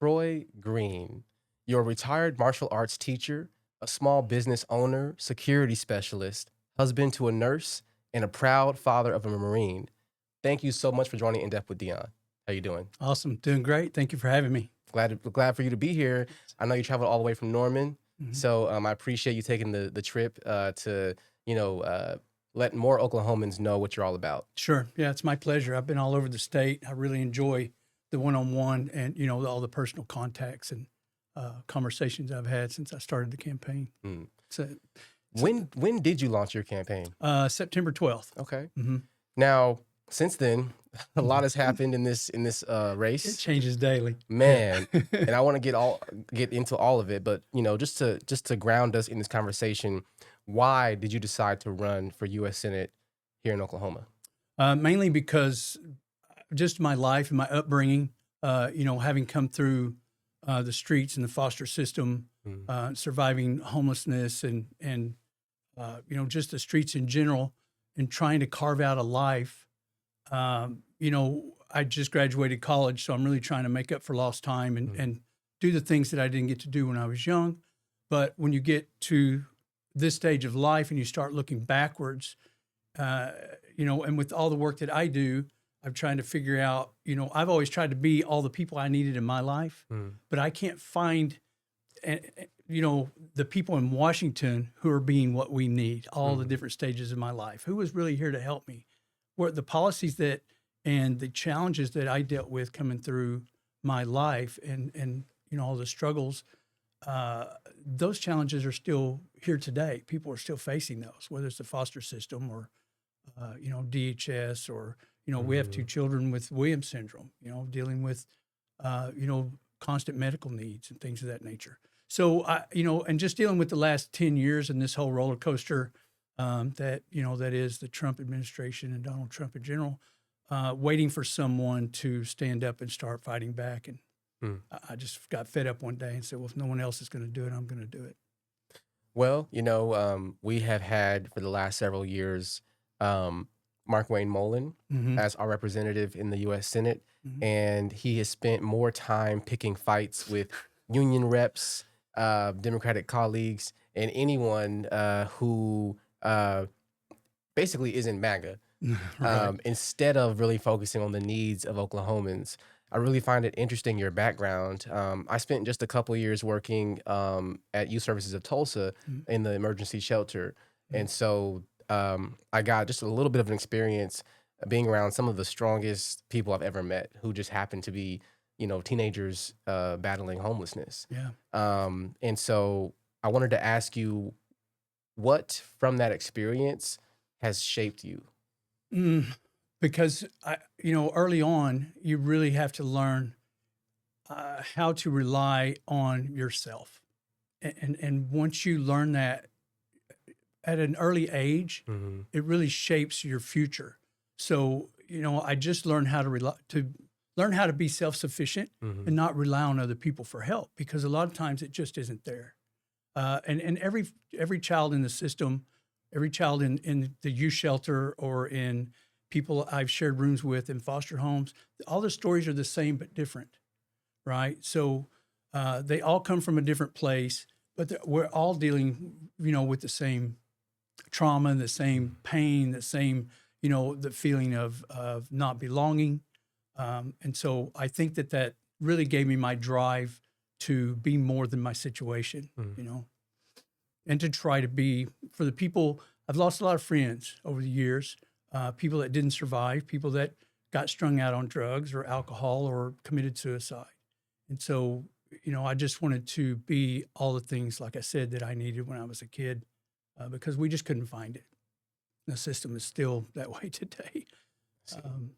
Troy Green, you're a retired martial arts teacher, a small business owner, security specialist, husband to a nurse, and a proud father of a Marine. Thank you so much for joining In Depth with Deon. How you doing? Awesome. Doing great. Thank you for having me. Glad for you to be here. I know you traveled all the way from Norman, Mhm. so I appreciate you taking the trip to let more Oklahomans know what you're all about. Sure. Yeah, it's my pleasure. I've been all over the state. I really enjoy the one-on-one and, all the personal contacts and conversations I've had since I started the campaign. Mm. So, When did you launch your campaign? September 12th. Okay. Hmm. Now, since then, a lot has It happened in this race, changes daily. man. Yeah. And I want to get into all of it, but just to ground us in this conversation, why did you decide to run for U.S. Senate here in Oklahoma? Mainly because just my life and my upbringing, having come through the streets and the foster system, Mm. surviving homelessness and just the streets in general, and trying to carve out a life. I just graduated college, so I'm really trying to make up for lost time and do the things that I didn't get to do when I was young. But when you get to this stage of life and you start looking backwards, and with all the work that I do, I'm trying to figure out, I've always tried to be all the people I needed in my life, Mm. but I can't find, the people in Washington who are being what we need, all the different stages of my life. Who was really here to help me? What the policies that and the challenges that I dealt with coming through my life and all the struggles, those challenges are still here today. People are still facing those, whether it's the foster system or DHS, or, we have two children with Williams syndrome, dealing with, constant medical needs and things of that nature. So, and just dealing with the last 10 years and this whole roller coaster that is the Trump administration and Donald Trump in general, waiting for someone to stand up and start fighting back. And Mm. I just got fed up one day and said, well, if no one else is going to do it, I'm going to do it. Well, we have had for the last several years Markwayne Mullin Mm-hmm. as our representative in the U.S. Senate, Mm-hmm. and he has spent more time picking fights with union reps, Democratic colleagues, and anyone who basically isn't MAGA, Right. instead of really focusing on the needs of Oklahomans. I really find it interesting, your background. I spent just a couple years working at Youth Services of Tulsa Mm-hmm. in the emergency shelter. And so I got just a little bit of an experience being around some of the strongest people I've ever met who just happened to be, teenagers battling homelessness. Yeah. And so I wanted to ask you, what from that experience has shaped you? Mm, because early on, you really have to learn how to rely on yourself, and once you learn that at an early age, Mm-hmm. it really shapes your future. So I just learned how to learn how to be self sufficient Mm-hmm. and not rely on other people for help, because a lot of times it just isn't there. And every child in the system, every child in the youth shelter or in people I've shared rooms with in foster homes, all the stories are the same but different, right? So they all come from a different place, but we're all dealing, with the same trauma, the same pain, the same, the feeling of not belonging. And so I think that really gave me my drive to be more than my situation, Mm-hmm. and to try to be for the people. I've lost a lot of friends over the years, people that didn't survive, people that got strung out on drugs or alcohol or committed suicide. And so, I just wanted to be all the things, like I said, that I needed when I was a kid, because we just couldn't find it. The system is still that way today. See. Um,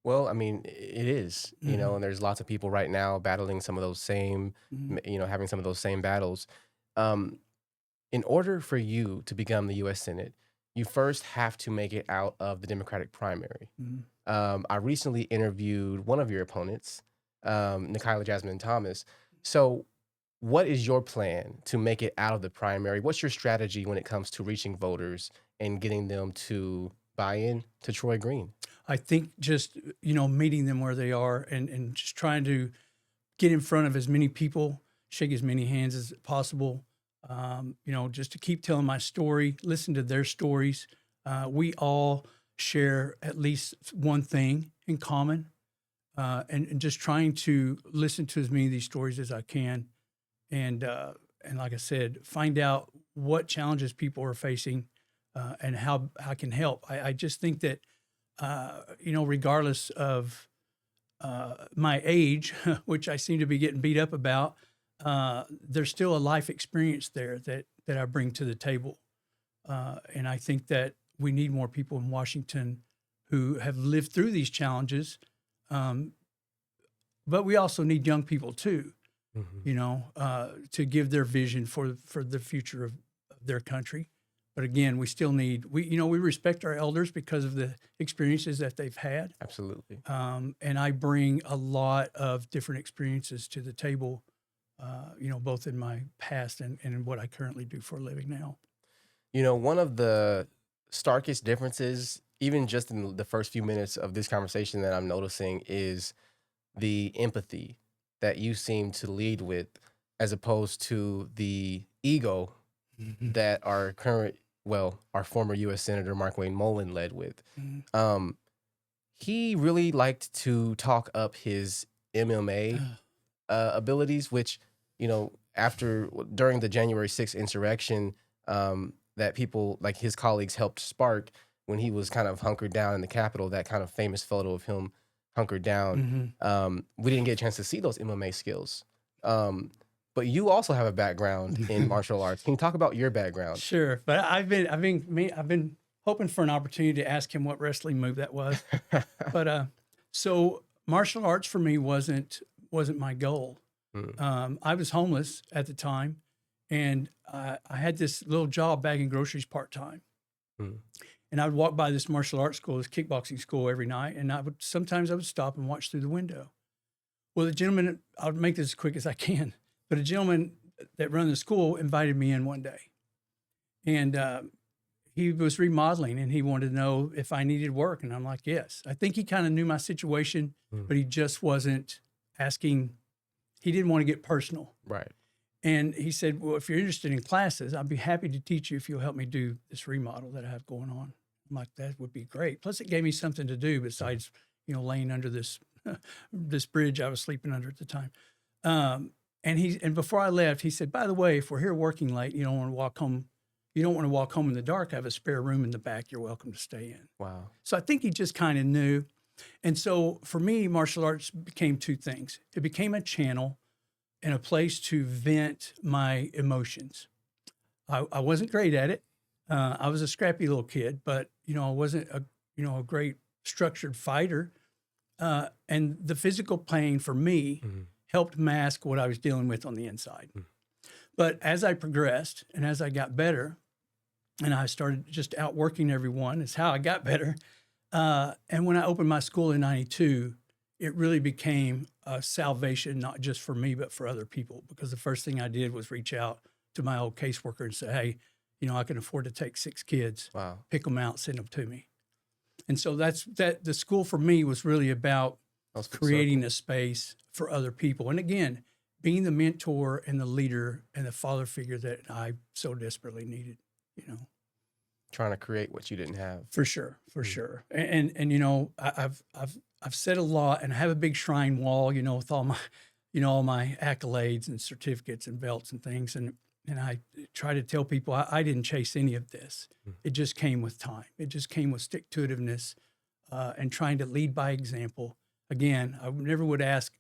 Well, I mean, it is, mhm, and there's lots of people right now battling some of those same, mhm, having some of those same battles. Um, in order for you to become the U.S. Senate, you first have to make it out of the Democratic primary. mhm. I recently interviewed one of your opponents, Jasmine Thomas. So, what is your plan to make it out of the primary? What's your strategy when it comes to reaching voters and getting them to buy in to Troy Green? I think just meeting them where they are and just trying to get in front of as many people, shake as many hands as possible. Just to keep telling my story, listen to their stories. We all share at least one thing in common, and just trying to listen to as many of these stories as I can, and like I said, find out what challenges people are facing, and how I can help. I just think that regardless of my age, which I seem to be getting beat up about, there's still a life experience there that I bring to the table. And I think that we need more people in Washington who have lived through these challenges. But we also need young people too, to give their vision for the future of their country. But again, we still need, we respect our elders because of the experiences that they've had. Absolutely. And I bring a lot of different experiences to the table, both in my past and in what I currently do for a living now. One of the starkest differences, even just in the first few minutes of this conversation that I'm noticing, is the empathy that you seem to lead with, as opposed to the ego that our former U.S. Senator Markwayne Mullin led with. He really liked to talk up his MMA abilities, which, during the January 6th insurrection, that people like his colleagues helped spark when he was kind of hunkered down in the Capitol, that kind of famous photo of him hunkered down. We didn't get a chance to see those MMA skills. But you also have a background in martial arts. Can you talk about your background? Sure, but I've been hoping for an opportunity to ask him what wrestling move that was. But so martial arts for me wasn't my goal. I was homeless at the time, and I had this little job bagging groceries part-time. And I would walk by this martial arts school, this kickboxing school every night, and sometimes I would stop and watch through the window. Well, the gentleman, I'll make this as quick as I can, but a gentleman that ran the school invited me in one day. And he was remodeling, and he wanted to know if I needed work. And I'm like, yes. I think he kind of knew my situation, but he just wasn't asking. He didn't want to get personal. Right. And he said, well, if you're interested in classes, I'd be happy to teach you if you'll help me do this remodel that I have going on. I'm like, that would be great. Plus, it gave me something to do besides, laying under this this bridge I was sleeping under at the time. And before I left, he said, by the way, if we're here working late, you don't want to walk home. You don't want to walk home in the dark. I have a spare room in the back. You're welcome to stay in. Wow. So I think he just kind of knew. And so for me, martial arts became two things. It became a channel and a place to vent my emotions. I wasn't great at it. I was a scrappy little kid, but I wasn't a great structured fighter. And the physical pain for me helped mask what I was dealing with on the inside. But as I progressed and as I got better, and I started just outworking everyone, is how I got better. And when I opened my school in '92, it really became a salvation, not just for me, but for other people. Because the first thing I did was reach out to my old caseworker and say, hey, I can afford to take 6 kids, pick them out, send them to me. And so the school for me was really about creating a space for other people. And again, being the mentor and the leader and the father figure that I so desperately needed, Trying to create what you didn't have. For sure. And I've said a lot, and I have a big shrine wall, with all my, all my accolades and certificates and belts and things. And I try to tell people I didn't chase any of this. It just came with time. It just came with stick-to-itiveness and trying to lead by example. Again, I never would ask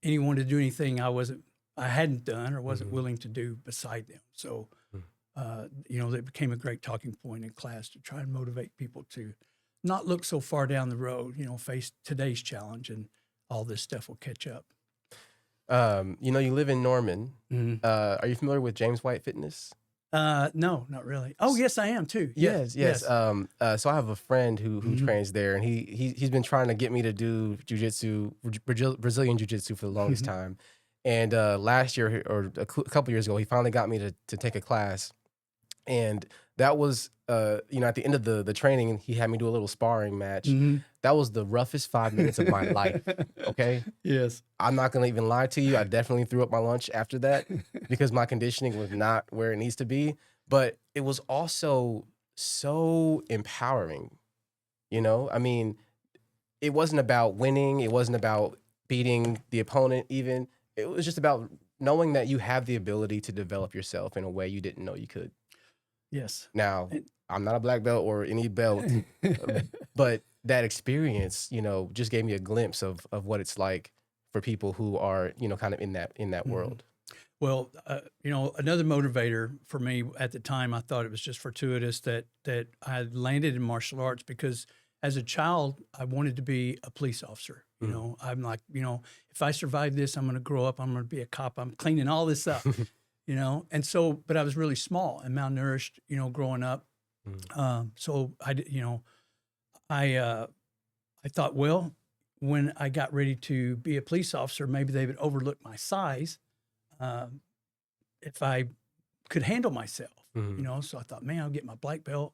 anyone to do anything I hadn't done or wasn't willing to do beside them. So, that became a great talking point in class to try and motivate people to not look so far down the road, face today's challenge, and all this stuff will catch up. You live in Norman. Are you familiar with James White Fitness? No, not really. Oh, yes, I am too. Yes. So I have a friend who trains there, and he's been trying to get me to do jujitsu, Brazilian jiu-jitsu for the longest time. And last year or a couple years ago, he finally got me to take a class. And That was, at the end of the training, he had me do a little sparring match. Mhm. That was the roughest 5 minutes of my life, okay? Yes. I'm not gonna even lie to you, I definitely threw up my lunch after that because my conditioning was not where it needs to be, but it was also so empowering, you know? I mean, it wasn't about winning, it wasn't about beating the opponent even, it was just about knowing that you have the ability to develop yourself in a way you didn't know you could. Yes. Now, And I'm not a black belt or any belt, uh, but that experience, just gave me a glimpse of what it's like for people who are, kind of in that Mhm. world. Well, another motivator for me at the time, I thought it was just fortuitous that I landed in martial arts because as a child, I wanted to be a police officer. Mm. I'm like, if I survive this, I'm going to grow up. I'm going to be a cop. I'm cleaning all this up, And so, but I was really small and malnourished, growing up. Mm. So I thought, well, when I got ready to be a police officer, maybe they would overlook my size. Um, if I could handle myself, Mhm. So I thought, man, I'll get my black belt.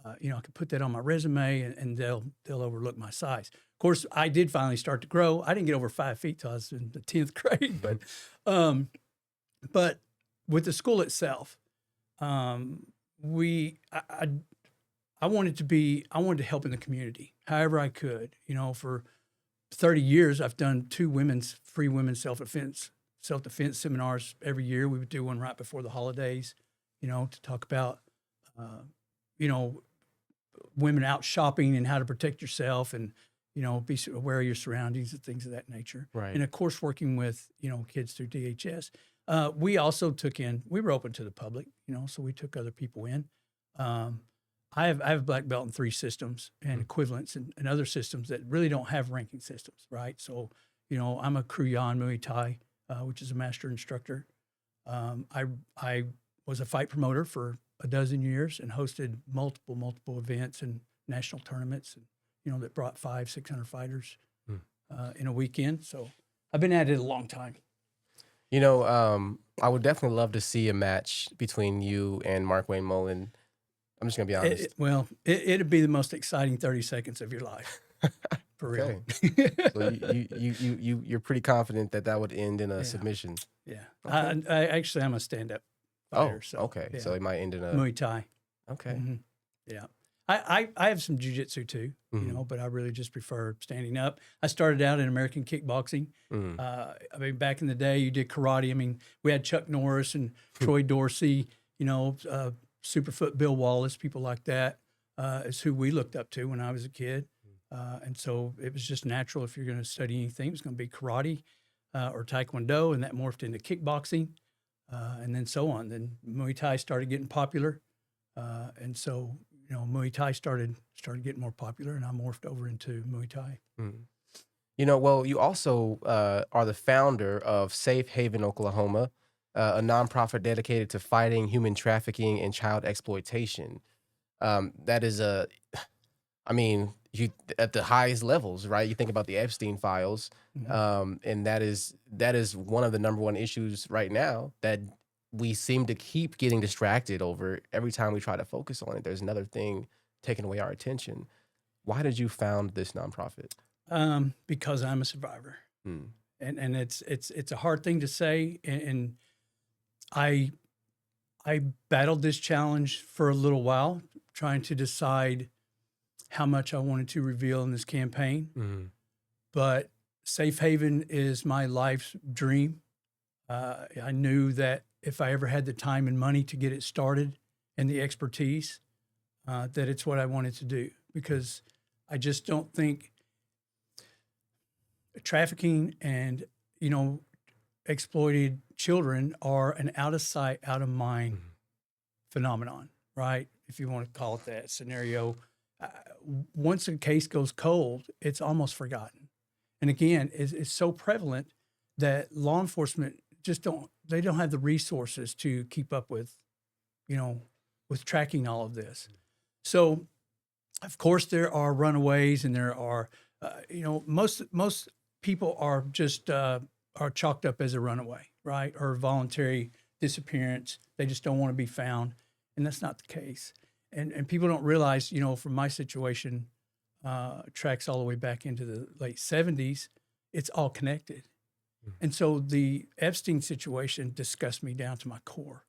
I could put that on my resume, and they'll overlook my size. Of course, I did finally start to grow. I didn't get over 5 feet till I was in the 10th grade, um, but with the school itself, um, we I wanted to help in the community however I could. For 30 years, I've done two free women's self-defense seminars every year. We would do one right before the holidays, to talk about, uh, you know, women out shopping and how to protect yourself and, be aware of your surroundings and things of that nature. Right. And of course, working with, kids through DHS. We also we were open to the public, so we took other people in. Um, I have a black belt in 3 systems and Mm. equivalents and other systems that really don't have ranking systems, right? So, I'm a Kruyan Muay Thai, which is a master instructor. I was a fight promoter for a dozen years and hosted multiple events and national tournaments, and that brought 500-600 fighters Mm. in a weekend. So I've been at it a long time. I would definitely love to see a match between you and Markwayne Mullin. I'm just gonna be honest. It'd be the most exciting 30 seconds of your life, for real. Okay. So you're pretty confident that that would end in a Yeah, submission. yeah. Okay. I'm a stand-up Oh, fighter, so okay. So yeah, it might end in a Muay Thai. okay. Hmm. Yeah. I have some jujitsu too, Mhm. but I really just prefer standing up. I started out in American kickboxing. Mm. I mean, back in the day, you did karate. I mean, we had Chuck Norris and Troy Dorsey, Superfoot Bill Wallace, people like that, is who we looked up to when I was a kid. And so it was just natural if you're going to study anything, it was going to be karate or taekwondo, and that morphed into kickboxing, and then so on. Then Muay Thai started getting popular, and so Muay Thai started getting more popular, and I morphed over into Muay Thai. Mm. Well, you also are the founder of Safe Haven, Oklahoma, a nonprofit dedicated to fighting human trafficking and child exploitation. That is I mean, you at the highest levels, right? You think about the Epstein files, Mhm. and that is one of the number one issues right now that we seem to keep getting distracted over every time we try to focus on it. There's another thing taking away our attention. Why did you found this nonprofit? Because I'm a survivor, Mm. and it's a hard thing to say, and I I battled this challenge for a little while, trying to decide how much I wanted to reveal in this campaign. Mm. But Safe Haven is my life's dream. I knew that if I ever had the time and money to get it started and the expertise, that it's what I wanted to do because I just don't think trafficking and exploited children are an out of sight, out of mind Mm. phenomenon, right? If you want to call it that scenario. Uh, Once a case goes cold, it's almost forgotten. And again, it's so prevalent that law enforcement they don't have the resources to keep up you know, with tracking all of this. So, of course, there are runaways, and there are, most people are just are chalked up as a runaway, right, or voluntary disappearance. They just don't want to be found, and that's not the case. And people don't realize, from my situation, tracks all the way back into the late 70s, it's all connected. And so the Epstein situation disgusts me down to my core.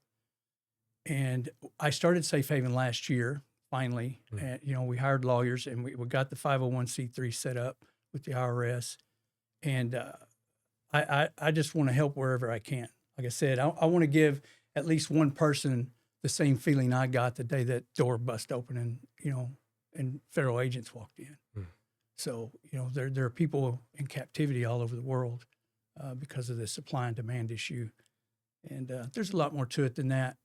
And I started Safe Haven last year, finally. And, we hired lawyers and we got the 501c3 set up with the IRS. And I just want to help wherever I can. Like I said, I want to give at least one person the same feeling I got the day that door bust open and federal agents walked in. So, there are people in captivity all over the world because of the supply and demand issue. And there's a lot more to it than that.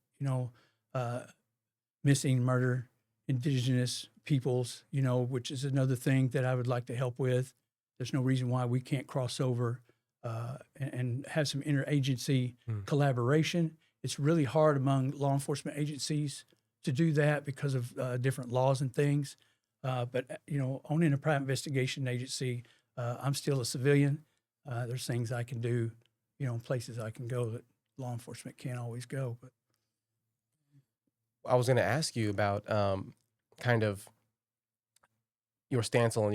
Missing, murder, indigenous peoples, which is another thing that I would like to help with. There's no reason why we can't cross over and have some interagency collaboration. It's really hard among law enforcement agencies to do that because of different laws and things. But owning a private investigation agency, I'm still a civilian. There's things I can do, places I can go that law enforcement can't always go. But I was going to ask you about kind of your stance on,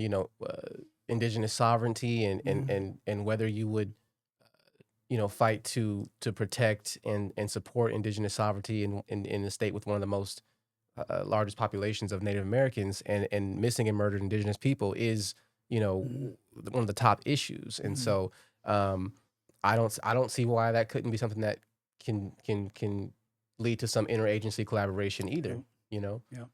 indigenous sovereignty and whether you would, fight to protect and support indigenous sovereignty in a state with one of the most largest populations of Native Americans, and missing and murdered indigenous people is, one of the top issues. And so I don't see why that couldn't be something that can lead to some interagency collaboration either, Yeah.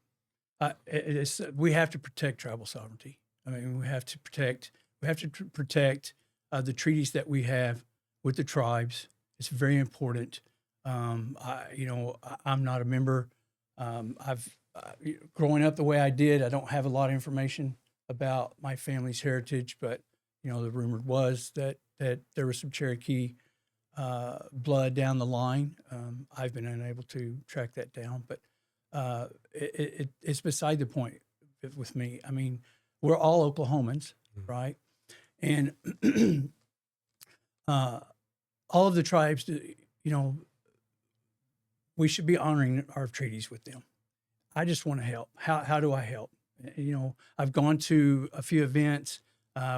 We have to protect tribal sovereignty. I mean, we have to protect the treaties that we have with the tribes. It's very important. I'm not a member. Growing up the way I did, I don't have a lot of information about my family's heritage, but the rumor was that there was some Cherokee blood down the line. I've been unable to track that down, but it's beside the point with me. I mean, we're all Oklahomans, right? And all of the tribes, we should be honoring our treaties with them. I just want to help. How do I help? I've gone to a few events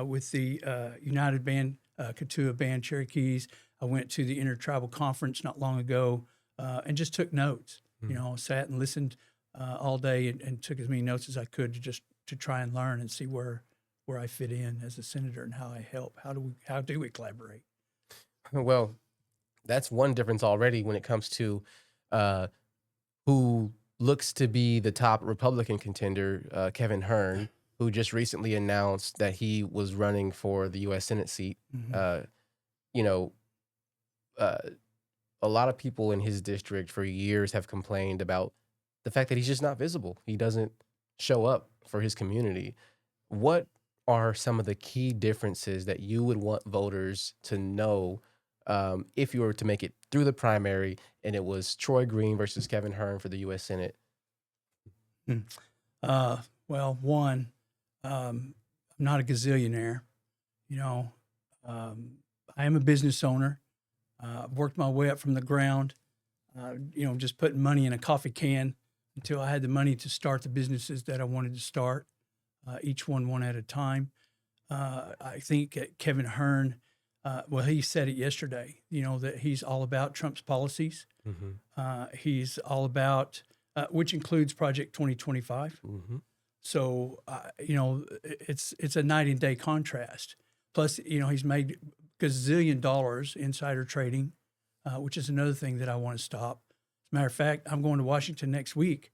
with the United Band, Katua Band Cherokees. I went to the Intertribal Conference not long ago and just took notes. Sat and listened all day and took as many notes as I could to try and learn and see where I fit in as a senator and how I help. How do we collaborate? Well, that's one difference already when it comes to who looks to be the top Republican contender, Kevin Hern, who just recently announced that he was running for the U.S. Senate seat. You know, a lot of people in his district for years have complained about the fact that he's just not visible. He doesn't show up for his community. What are some of the key differences that you would want voters to know if you were to make it through the primary and it was Troy Green versus Kevin Hern for the U.S. Senate? Well, one, I'm not a gazillionaire. I am a business owner. I've worked my way up from the ground, just putting money in a coffee can until I had the money to start the businesses that I wanted to start, each one at a time. I think Kevin Hern, he said it yesterday, that he's all about Trump's policies. He's all about, which includes Project 2025. So, it's a night and day contrast. Plus, he's made gazillion dollars insider trading, which is another thing that I want to stop. As a matter of fact, I'm going to Washington next week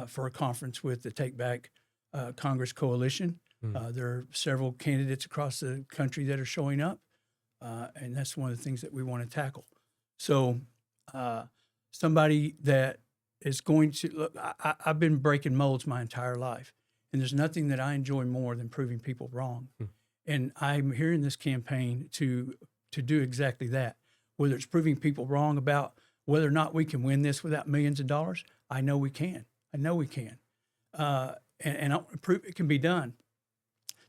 for a conference with the Take Back Congress Coalition. There are several candidates across the country that are showing up, and that's one of the things that we want to tackle. So somebody that is going to look, I've been breaking molds my entire life, and there's nothing that I enjoy more than proving people wrong. And I'm here in this campaign to do exactly that. Whether it's proving people wrong about whether or not we can win this without millions of dollars, I know we can. And I want to prove it can be done.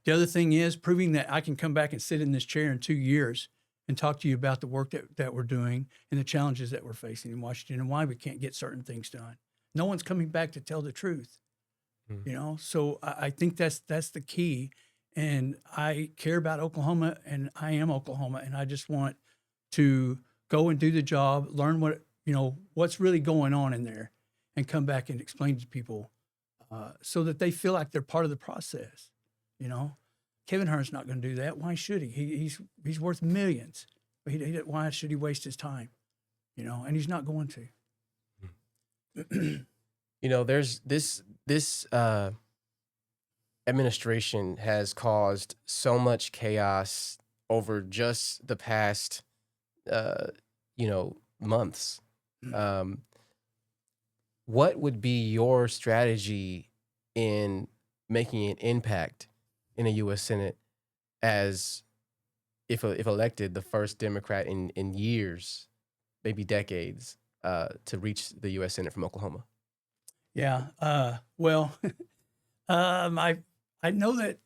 The other thing is proving that I can come back and sit in this chair in 2 years and talk to you about the work that we're doing and the challenges that we're facing in Washington and why we can't get certain things done. No one's coming back to tell the truth, Mm. you know? So I think that's the key. And I care about Oklahoma, and I am Oklahoma, and I just want to go and do the job, learn what, you know, what's really going on in there, and come back and explain to people so that they feel like they're part of the process, you know? Kevin Hearn's not going to do that. Why should he? He's worth millions. But why should he waste his time? You know, and he's not going to. You know, there's this administration has caused so much chaos over just the past uh, months. Um, what would be your strategy in making an impact in a U.S. Senate as if elected, the first Democrat in years, maybe decades, to reach the U.S. Senate from Oklahoma? Yeah. Well, I know that,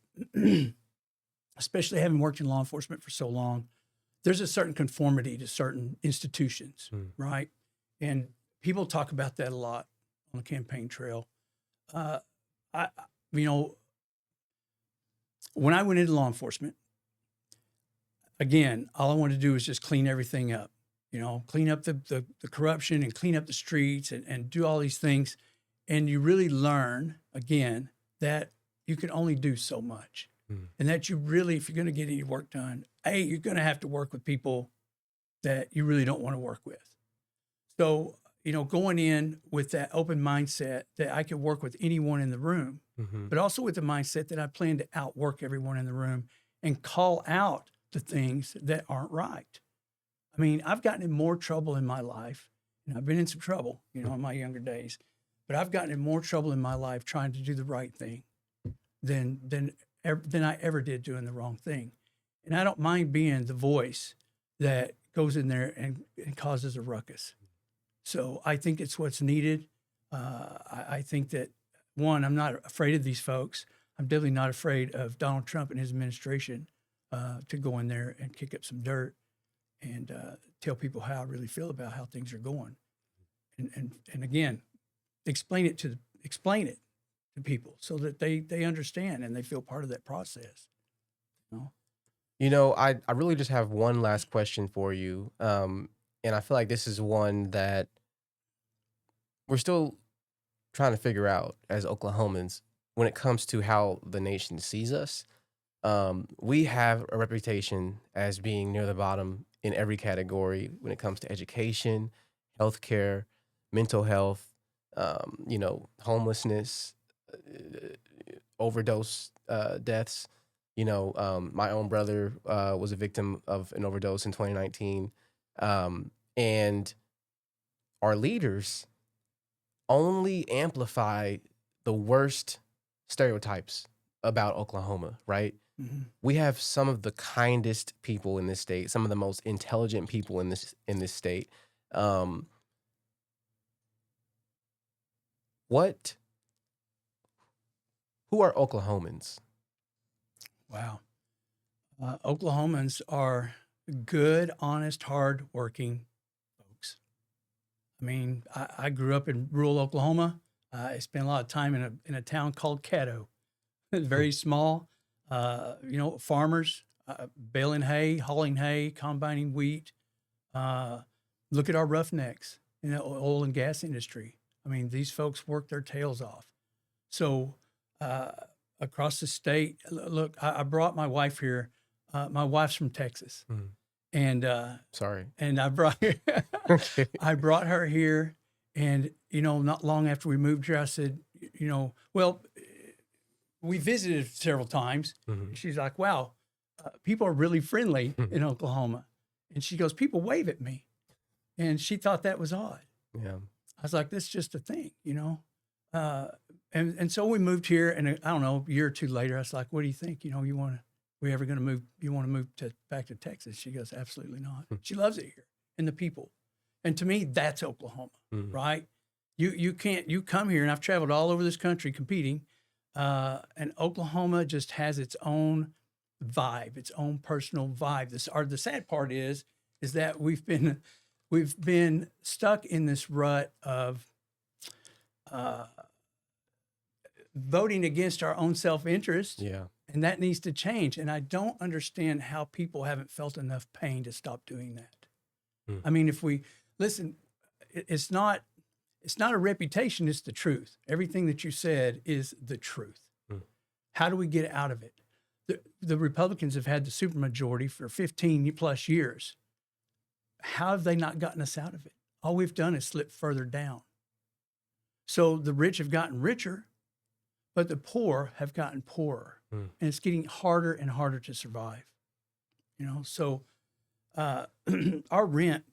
especially having worked in law enforcement for so long, there's a certain conformity to certain institutions, Mm. right? And people talk about that a lot on the campaign trail. I, you know, when I went into law enforcement, again, all I wanted to do was just clean everything up, you know, clean up the corruption and clean up the streets and do all these things. And you really learn, again, that you can only do so much. Mm. And that you really, if you're going to get any work done, you're going to have to work with people that you really don't want to work with. So, you know, going in with that open mindset that I could work with anyone in the room, Mm-hmm. but also with the mindset that I plan to outwork everyone in the room and call out the things that aren't right. I mean, I've gotten in more trouble in my life, and I've been in some trouble, you know, in my younger days, but I've gotten in more trouble in my life trying to do the right thing than I ever did doing the wrong thing. And I don't mind being the voice that goes in there and causes a ruckus. So I think it's what's needed. I think that, one, I'm not afraid of these folks. I'm definitely not afraid of Donald Trump and his administration to go in there and kick up some dirt and tell people how I really feel about how things are going. And again, explain it to people so that they understand and they feel part of that process. You know? You know, I really just have one last question for you. And I feel like this is one that we're still trying to figure out as Oklahomans when it comes to how the nation sees us. We have a reputation as being near the bottom in every category when it comes to education, healthcare, mental health, homelessness, overdose deaths. My own brother was a victim of an overdose in 2019. And our leaders only amplify the worst stereotypes about Oklahoma, right? Mm-hmm. We have some of the kindest people in this state, some of the most intelligent people in this state. Um, what who are Oklahomans? Wow. Oklahomans are good, honest, hard-working folks. I mean, I grew up in rural Oklahoma. I spent a lot of time in a town called Caddo. It's very small. Farmers baling hay, hauling hay, combining wheat. Look at our roughnecks in the oil and gas industry. I mean, these folks work their tails off. So across the state, look, I brought my wife here. My wife's from Texas, Mhm. and Sorry. and I brought Okay. I brought her here, and not long after we moved here, I said, well, we visited several times. Mhm. She's like, wow, people are really friendly in Oklahoma, and she goes, people wave at me, and she thought that was odd. Yeah. I was like, that's just a thing, and so we moved here, and I don't know, a year or two later, I was like, what do you think? We ever going to move? You want to move back to Texas? She goes, absolutely not. She loves it here and the people. And to me, that's Oklahoma, Mhm. right? You come here, and I've traveled all over this country competing, and Oklahoma just has its own vibe, its own personal vibe. The sad part is that we've been stuck in this rut of uh, voting against our own self-interest, Yeah. and that needs to change. And I don't understand how people haven't felt enough pain to stop doing that. Mm. I mean, if we listen, it's not a reputation, it's the truth. Everything that you said is the truth. Mm. How do we get out of it? The Republicans have had the supermajority for 15 plus years. How have they not gotten us out of it? All we've done is slip further down. So the rich have gotten richer, but the poor have gotten poorer. Mm. And it's getting harder and harder to survive. You know, so our rent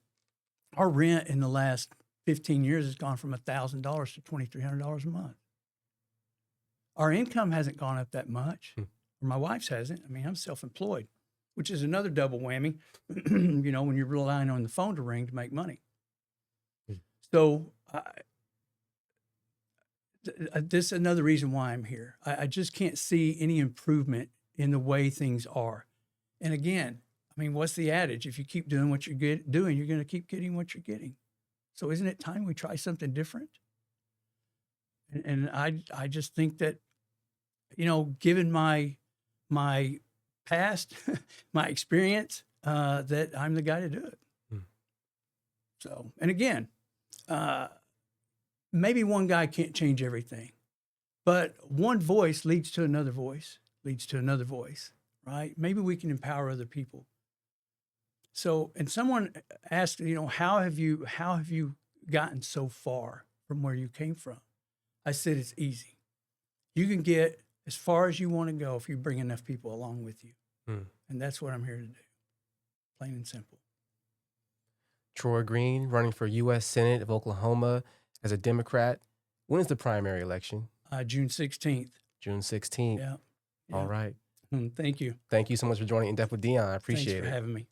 in the last 15 years has gone from $1,000 to $2,300 a month. Our income hasn't gone up that much. Mm. My wife's hasn't. I mean, I'm self-employed, which is another double whammy, you know, when you're relying on the phone to ring to make money. Mm. So this is another reason why I'm here. I just can't see any improvement in the way things are. And again, I mean, what's the adage? If you keep doing what you're doing, you're going to keep getting what you're getting. So isn't it time we try something different? And I just think that, you know, given my past, my experience, that I'm the guy to do it. Mm. So, and again, maybe one guy can't change everything, but one voice leads to another voice, leads to another voice, right? Maybe we can empower other people. So, and someone asked, you know, how have you gotten so far from where you came from? I said, it's easy. You can get as far as you want to go if you bring enough people along with you. Mm. And that's what I'm here to do. Plain and simple. Troy Green running for U.S. Senate of Oklahoma as a Democrat. When is the primary election? June 16th. June 16th. Yeah. All right. Thank you. Thank you so much for joining In Depth with Deon. I appreciate it. Thanks for having me.